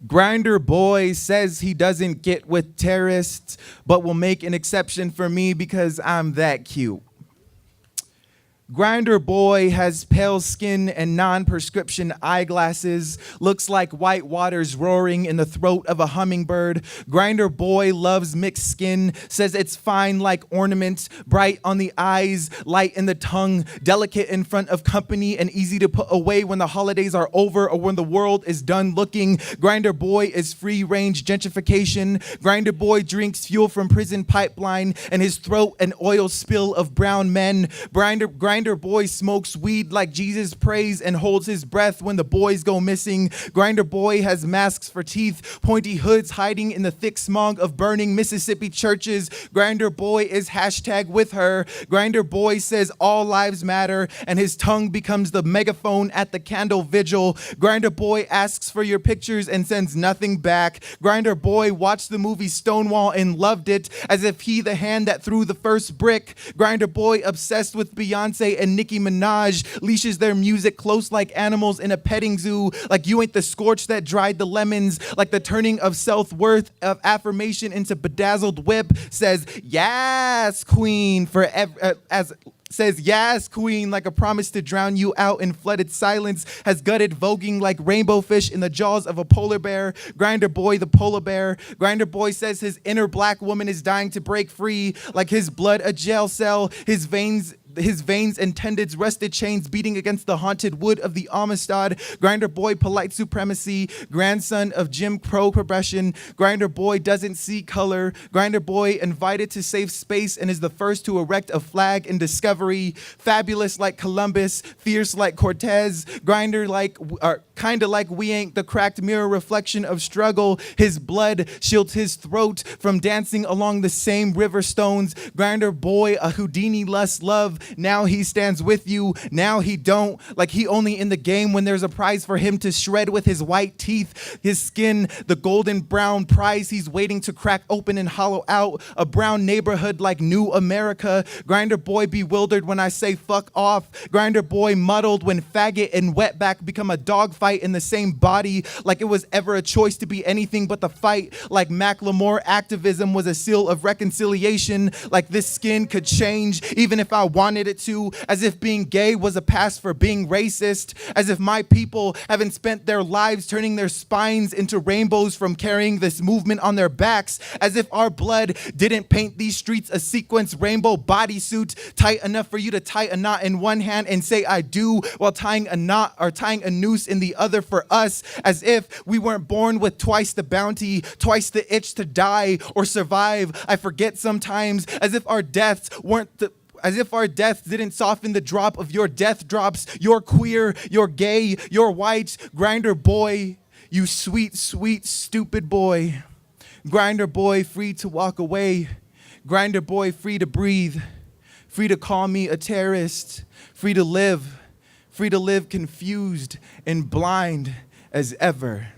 Grindr boy says he doesn't get with terrorists, but will make an exception for me because I'm that cute. Grindr boy has pale skin and non-prescription eyeglasses, looks like white waters roaring in the throat of a hummingbird. Grindr boy loves mixed skin, says it's fine like ornaments, bright on the eyes, light in the tongue, delicate in front of company, and easy to put away when the holidays are over or when the world is done looking. Grindr boy is free-range gentrification. Grindr boy drinks fuel from prison pipeline, and his throat an oil spill of brown men. Grindr boy smokes weed like Jesus prays and holds his breath when the boys go missing. Grindr boy has masks for teeth, pointy hoods hiding in the thick smog of burning Mississippi churches. Grindr boy is hashtag with her. Grindr boy says all lives matter, and his tongue becomes the megaphone at the candle vigil. Grindr boy asks for your pictures and sends nothing back. Grindr boy watched the movie Stonewall and loved it as if he the hand that threw the first brick. Grindr boy obsessed with Beyonce and Nicki Minaj, leashes their music close like animals in a petting zoo, like you ain't the scorch that dried the lemons, like the turning of self-worth of affirmation into bedazzled whip, says yes queen forever, says yes queen like a promise to drown you out in flooded silence, has gutted voguing like rainbow fish in the jaws of a polar bear. Grindr boy the polar bear. Grindr boy says his inner black woman is dying to break free, like his blood a jail cell, his veins and tendons rested chains beating against the haunted wood of the Amistad. Grindr boy polite supremacy, grandson of Jim Crow progression. Grindr boy doesn't see color. Grindr boy invited to safe space and is the first to erect a flag in discovery. Fabulous like Columbus, fierce like Cortez. Grindr like, kinda like we ain't the cracked mirror reflection of struggle. His blood shields his throat from dancing along the same river stones. Grindr boy a Houdini lust love. Now he stands with you, now he don't, like he only in the game when there's a prize for him to shred with his white teeth. His skin, the golden brown prize he's waiting to crack open and hollow out. A brown neighborhood like New America. Grindr boy bewildered when I say fuck off. Grindr boy muddled when faggot and wetback become a dogfight in the same body, like it was ever a choice to be anything but the fight. Like Macklemore activism was a seal of reconciliation, like this skin could change even if I wanted it to, as if being gay was a pass for being racist, as if my people haven't spent their lives turning their spines into rainbows from carrying this movement on their backs, as if our blood didn't paint these streets a sequence rainbow bodysuit tight enough for you to tie a knot in one hand and say I do while tying a knot or tying a noose in the other for us, as if we weren't born with twice the bounty, twice the itch to die or survive. I forget sometimes, as if our deaths didn't soften the drop of your death drops. You're queer, you're gay, you're white. Grindr boy, you sweet, sweet, stupid boy. Grindr boy, free to walk away. Grindr boy, free to breathe. Free to call me a terrorist. Free to live confused and blind as ever.